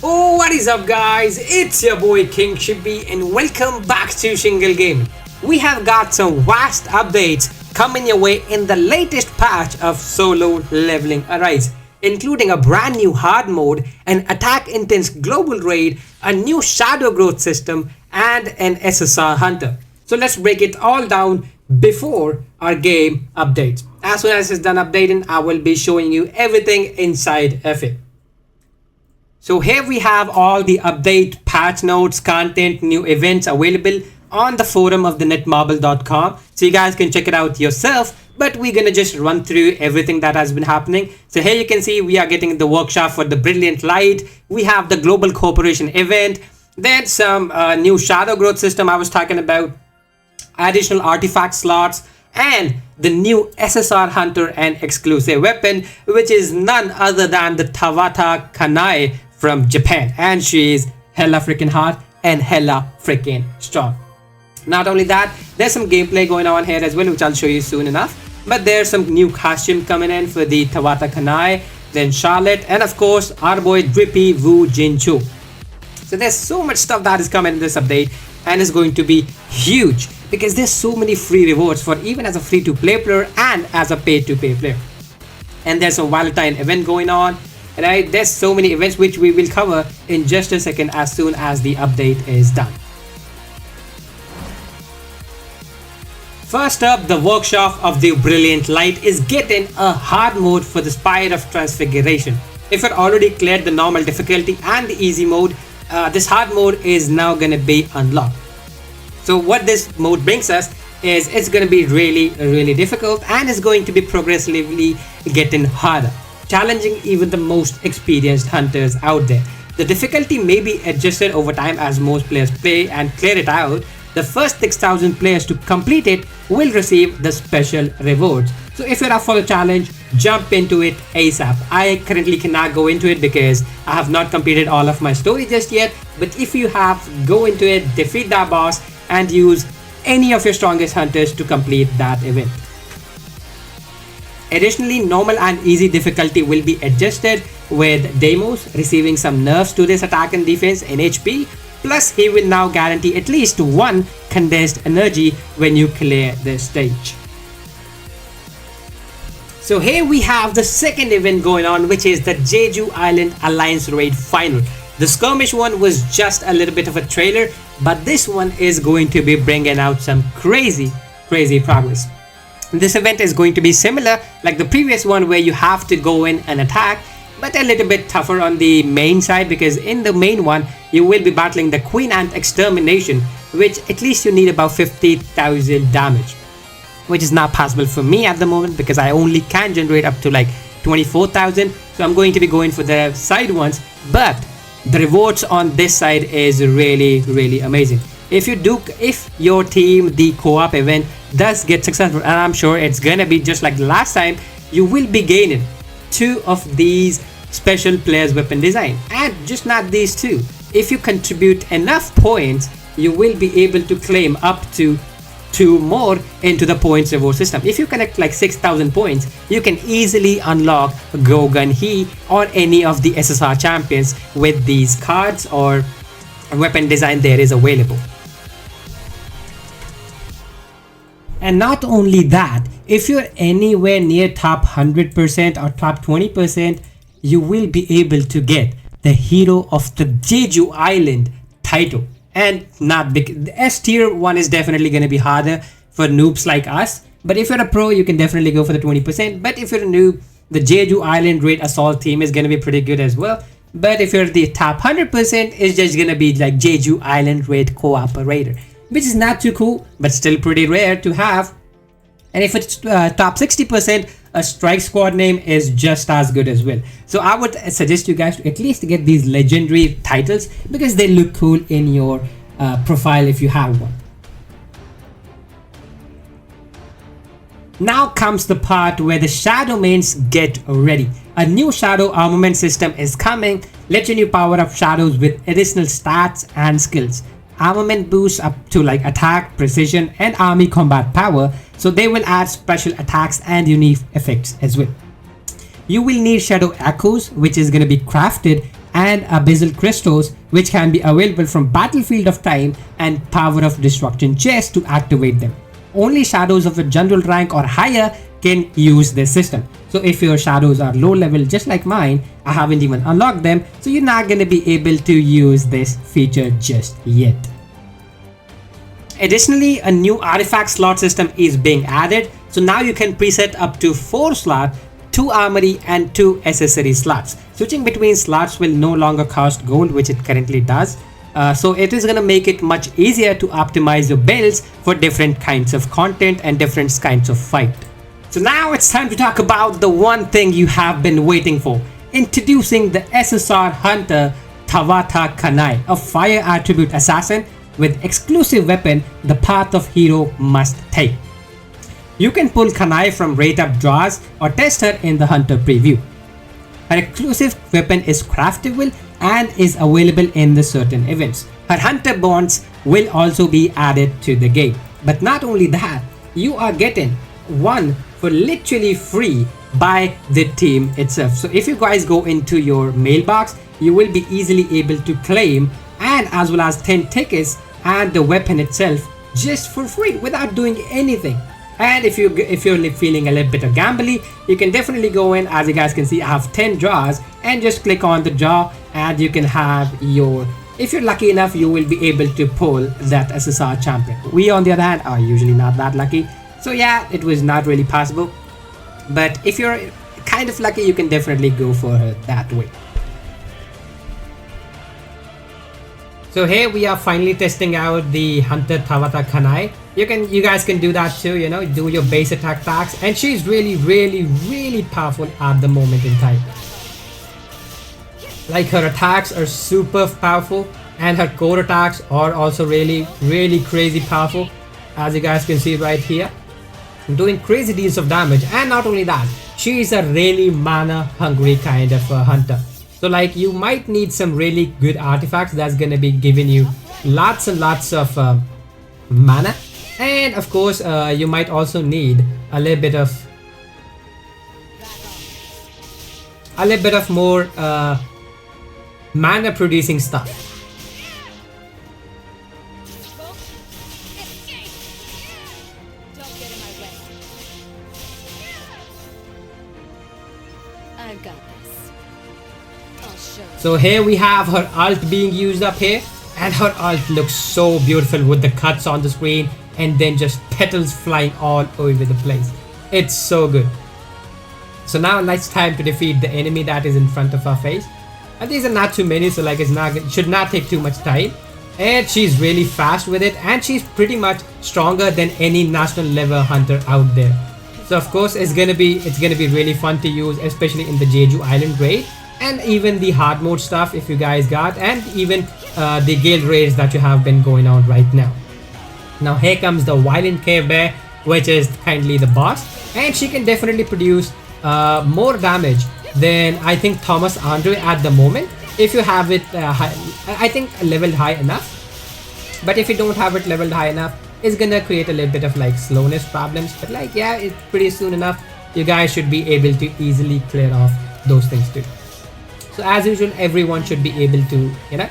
Oh, what is up guys, it's your boy King Chippy and welcome back to Shingle Gaming. We have got some vast updates coming your way in the latest patch of Solo Leveling Arise, including a brand new hard mode, an attack intense global raid, a new shadow growth system and an SSR Hunter. So let's break it all down before our game updates. As soon as it's done updating, I will be showing you everything inside of it. So here we have all the update, patch notes, content, new events available on the forum of the netmarble.com. So you guys can check it out yourself, but we're gonna just run through everything that has been happening. So here you can see we are getting the workshop for the Brilliant Light. We have the Global Cooperation event. Then some new shadow growth system I was talking about, additional artifact slots, and the new SSR Hunter and exclusive weapon, which is none other than the Tawata Kanae from Japan, and she is hella freaking hot and hella freaking strong. Not only that, there's some gameplay going on here as well, which I'll show you soon enough. But there's some new costume coming in for the Tawata Kanae, then Charlotte, and of course our boy Drippy Wu Jinchu. So there's so much stuff that is coming in this update, and it's going to be huge because there's so many free rewards for even as a free-to-play player and as a pay-to-play player. And there's a Valentine event going on. Right, there's so many events which we will cover in just a second as soon as the update is done. First up, the workshop of the Brilliant Light is getting a hard mode for the Spire of Transfiguration. If it already cleared the normal difficulty and the easy mode, this hard mode is now going to be unlocked. So what this mode brings us is it's going to be really difficult, and it's going to be progressively getting harder, challenging even the most experienced hunters out there. The difficulty may be adjusted over time as most players play and clear it out. The first 6,000 players to complete it will receive the special rewards. So if you're up for the challenge, jump into it ASAP. I currently cannot go into it because I have not completed all of my story just yet. But if you have, go into it, defeat that boss, and use any of your strongest hunters to complete that event. Additionally, normal and easy difficulty will be adjusted, with Deimos receiving some nerfs to this attack and defense in HP, plus he will now guarantee at least one condensed energy when you clear this stage. So here we have the second event going on, which is the Jeju Island Alliance Raid Final. The skirmish one was just a little bit of a trailer, but this one is going to be bringing out some crazy progress. This event is going to be similar like the previous one, where you have to go in and attack, but a little bit tougher on the main side, because in the main one you will be battling the Queen Ant Extermination, which at least you need about 50,000 damage, which is not possible for me at the moment because I only can generate up to like 24,000. So I'm going to be going for the side ones, but the rewards on this side is really amazing. If your team, the co-op event, does get successful, and I'm sure it's gonna be just like the last time, you will be gaining 2 of these special players weapon design, and just not these 2. If you contribute enough points, you will be able to claim up to 2 more into the points reward system. If you collect like 6,000 points, you can easily unlock Gogun He or any of the SSR champions with these cards or weapon design there is available. And not only that, if you're anywhere near top 100% or top 20%, you will be able to get the Hero of the Jeju Island title. And not big, the S tier one is definitely going to be harder for noobs like us. But if you're a pro, you can definitely go for the 20%. But if you're a noob, the Jeju Island Raid Assault team is going to be pretty good as well. But if you're the top 100%, it's just going to be like Jeju Island Raid Cooperator, which is not too cool, but still pretty rare to have. And if it's top 60%, a strike squad name is just as good as well. So I would suggest you guys to at least get these legendary titles because they look cool in your profile if you have one. Now comes the part where the Shadow mains get ready. A new Shadow Armament system is coming, letting you power up shadows with additional stats and skills. Armament boosts up to like attack, precision and army combat power, so they will add special attacks and unique effects as well. You will need Shadow Echoes, which is going to be crafted and abyssal crystals, which can be available from Battlefield of Time and Power of Destruction chests to activate them. Only shadows of a general rank or higher can use this system. So if your shadows are low level just like mine, I haven't even unlocked them, so you're not going to be able to use this feature just yet. Additionally, a new artifact slot system is being added, so now you can preset up to 4 slots, 2 armory and 2 accessory slots. Switching between slots will no longer cost gold, which it currently does. So it is going to make it much easier to optimize your builds for different kinds of content and different kinds of fight. So now it's time to talk about the one thing you have been waiting for. Introducing the SSR Hunter Tawata Kanae, a fire attribute assassin with exclusive weapon, the path of hero must take. You can pull Kanae from rate up draws or test her in the Hunter preview. Her exclusive weapon is craftable and is available in the certain events. Her Hunter bonds will also be added to the game. But not only that, you are getting one for literally free by the team itself. So if you guys go into your mailbox, you will be easily able to claim, and as well as 10 tickets and the weapon itself just for free without doing anything. And if you're feeling a little bit of gambly, you can definitely go in. As you guys can see, I have 10 draws, and just click on the draw and you can have your, if you're lucky enough, you will be able to pull that SSR champion. We on the other hand are usually not that lucky, so yeah, it was not really possible. But if you're kind of lucky, you can definitely go for her that way. So here we are finally testing out the Hunter Tawata Kanae. You guys can do that too, you know, do your base attack packs, and she's really powerful at the moment in time. Like, her attacks are super powerful, and her core attacks are also really crazy powerful, as you guys can see right here, doing crazy deals of damage. And not only that, she is a really mana hungry kind of hunter. So like, you might need some really good artifacts that's gonna be giving you lots and lots of mana, and of course you might also need a little bit of more mana producing stuff. So here we have her ult being used up here, and her ult looks so beautiful with the cuts on the screen and then just petals flying all over the place. It's so good. So now it's time to defeat the enemy that is in front of our face, and these are not too many, so like, it should not take too much time. And she's really fast with it, and she's pretty much stronger than any national level hunter out there. So of course it's gonna be really fun to use, especially in the Jeju Island Raid, and even the hard mode stuff if you guys got, and even the guild raids that you have been going on right now. Now here comes the Violent Care Bear, which is kindly the boss, and she can definitely produce more damage than I think Thomas Andre at the moment, if you have it I think leveled high enough. But if you don't have it leveled high enough, it's gonna create a little bit of like slowness problems. But like, yeah, it's pretty soon enough you guys should be able to easily clear off those things too. So as usual, everyone should be able to, you know,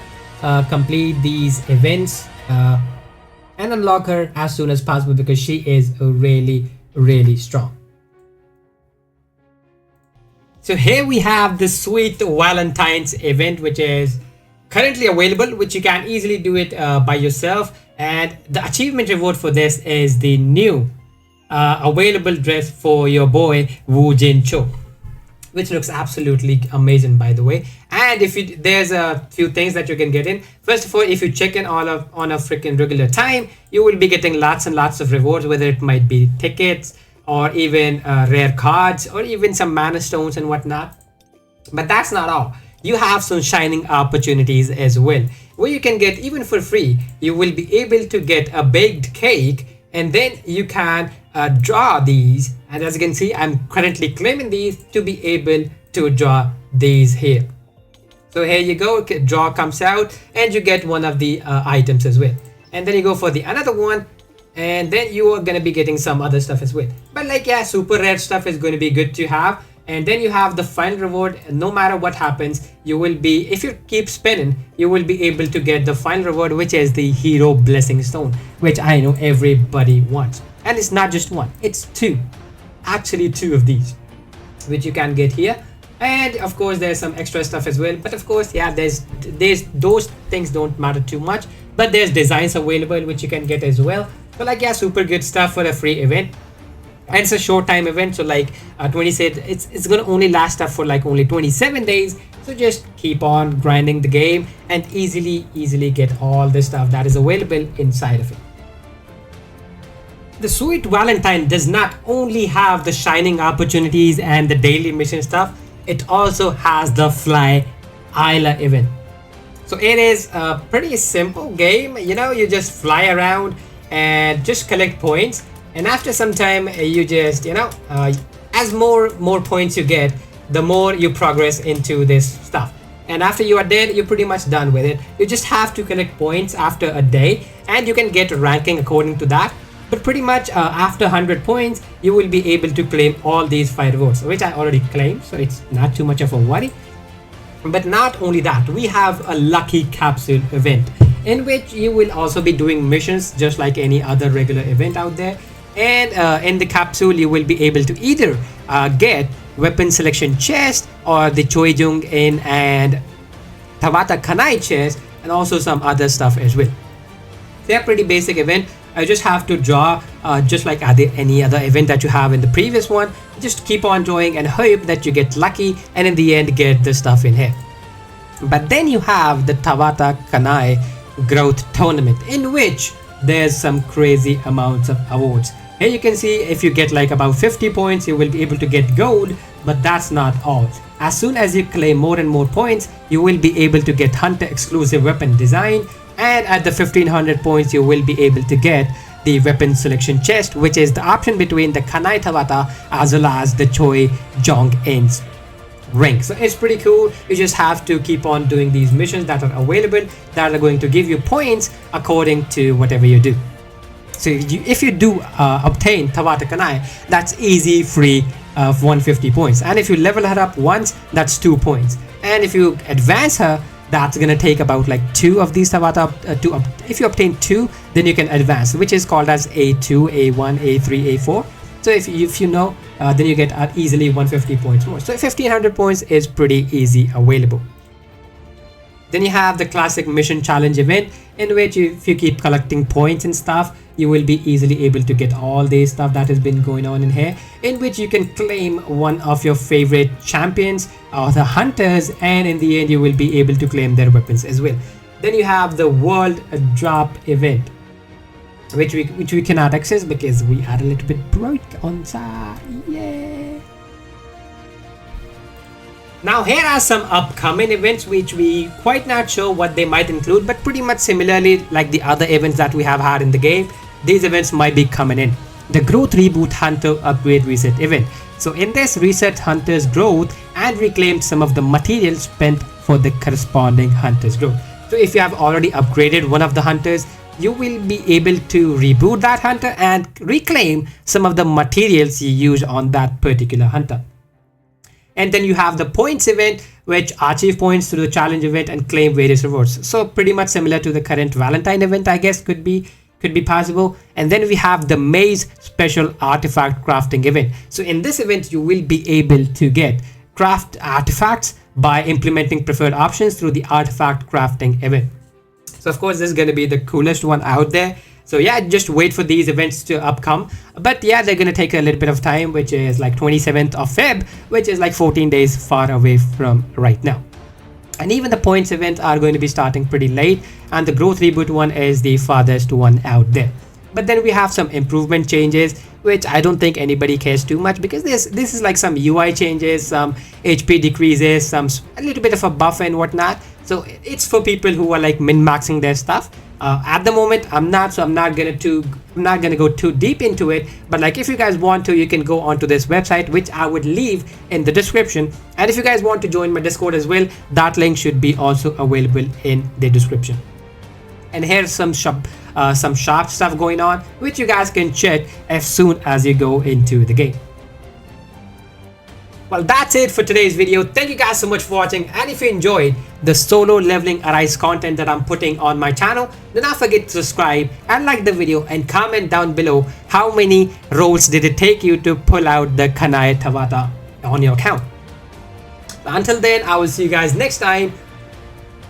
complete these events and unlock her as soon as possible, because she is really strong. So here we have the sweet Valentine's event, which is currently available, which you can easily do it by yourself. And the achievement reward for this is the new available dress for your boy Woo Jin Cho, which looks absolutely amazing, by the way. And if you, there's a few things that you can get in. First of all, if you check in on a freaking regular time, you will be getting lots and lots of rewards, whether it might be tickets or even rare cards or even some mana stones and whatnot. But that's not all. You have some shining opportunities as well, where you can get, even for free, you will be able to get a baked cake, and then you can draw these. And as you can see, I'm currently claiming these to be able to draw these here. So here you go, draw comes out and you get one of the items as well. And then you go for the another one, and then you are going to be getting some other stuff as well. But like, yeah, super rare stuff is going to be good to have. And then you have the final reward. No matter what happens, you will be, if you keep spinning, you will be able to get the final reward, which is the Hero Blessing Stone, which I know everybody wants. And it's not just one, it's two. Actually two of these, which you can get here. And of course there's some extra stuff as well, but of course, yeah, there's those things don't matter too much, but there's designs available which you can get as well. So like, yeah, super good stuff for a free event. And it's a short time event, so like 20 said, it's gonna only last up for like only 27 days. So just keep on grinding the game and easily get all the stuff that is available inside of it. The Sweet Valentine does not only have the shining opportunities and the daily mission stuff, it also has the Fly Isla event. So it is a pretty simple game. You know, you just fly around and just collect points, and after some time you just, you know, as more points you get, the more you progress into this stuff. And after you are dead, you're pretty much done with it. You just have to collect points after a day, and you can get ranking according to that. But pretty much after 100 points, you will be able to claim all these 5 rewards, which I already claimed, so it's not too much of a worry. But not only that, we have a lucky capsule event in which you will also be doing missions just like any other regular event out there. And in the capsule, you will be able to either get weapon selection chest or the Choijung In and Tawata Kanae chest, and also some other stuff as well. They're pretty basic event. I just have to draw just like any other event that you have in the previous one. Just keep on drawing and hope that you get lucky and in the end get the stuff in here. But then you have the Tawata Kanae growth tournament, in which there's some crazy amounts of awards. Here you can see if you get like about 50 points, you will be able to get gold, but that's not all. As soon as you claim more and more points, you will be able to get hunter exclusive weapon design. And at the 1500 points, you will be able to get the weapon selection chest, which is the option between the Kanae Tawata as well as the Choi Jong In's ring. So it's pretty cool. You just have to keep on doing these missions that are available, that are going to give you points according to whatever you do. So if you do obtain Tawata Kanae, that's easy free of 150 points. And if you level her up once, that's 2 points. And if you advance her, that's gonna take about like 2 of these Tawata. If you obtain 2, then you can advance, which is called as A2, A1, A3, A4. So if you know, then you get easily 150 points more. So 1500 points is pretty easy available. Then you have the classic mission challenge event, in which if you keep collecting points and stuff, you will be easily able to get all this stuff that has been going on in here, in which you can claim one of your favorite champions or the hunters, and in the end you will be able to claim their weapons as well. Then you have the world drop event, which we cannot access because we are a little bit broke on side. Yeah. Now here are some upcoming events which we quite not sure what they might include, but pretty much similarly like the other events that we have had in the game, these events might be coming in. The Growth Reboot Hunter Upgrade Reset event. So in this, reset Hunter's growth and reclaim some of the materials spent for the corresponding Hunter's growth. So if you have already upgraded one of the Hunters, you will be able to reboot that Hunter and reclaim some of the materials you use on that particular Hunter. And then you have the points event, which achieve points through the challenge event and claim various rewards. So pretty much similar to the current Valentine event, I guess could be possible. And then we have the Maze Special Artifact Crafting event. So in this event, you will be able to get craft artifacts by implementing preferred options through the artifact crafting event. So of course, this is going to be the coolest one out there. So yeah, just wait for these events to upcome. But yeah, they're going to take a little bit of time, which is like 27th of Feb, which is like 14 days far away from right now. And even the points event are going to be starting pretty late, and the growth reboot one is the farthest one out there. But then we have some improvement changes, which I don't think anybody cares too much, because this is like some UI changes, some HP decreases, a little bit of a buff and whatnot. So it's for people who are like min-maxing their stuff. At the moment, I'm not gonna go too deep into it. But like, if you guys want to, you can go onto this website, which I would leave in the description. And if you guys want to join my Discord as well, that link should be also available in the description. And here's some shop stuff going on, which you guys can check as soon as you go into the game. Well, that's it for today's video. Thank you guys so much for watching, and if you enjoyed the solo leveling Arise content that I'm putting on my channel, do not forget to subscribe and like the video and comment down below how many rolls did it take you to pull out the Kanae Tawata on your account. Until then, I will see you guys next time.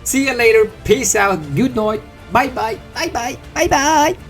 See you later. Peace out. Good night. Bye bye. Bye bye. Bye bye.